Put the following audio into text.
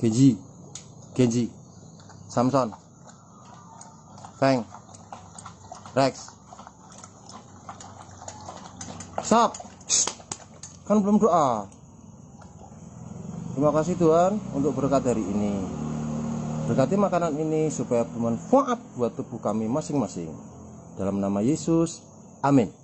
Genji, Samson, Feng, Rex. Stop. Kan belum doa. Terima kasih Tuhan untuk berkat hari ini. Berkati makanan ini supaya bermanfaat buat tubuh kami masing-masing. Dalam nama Yesus, amin.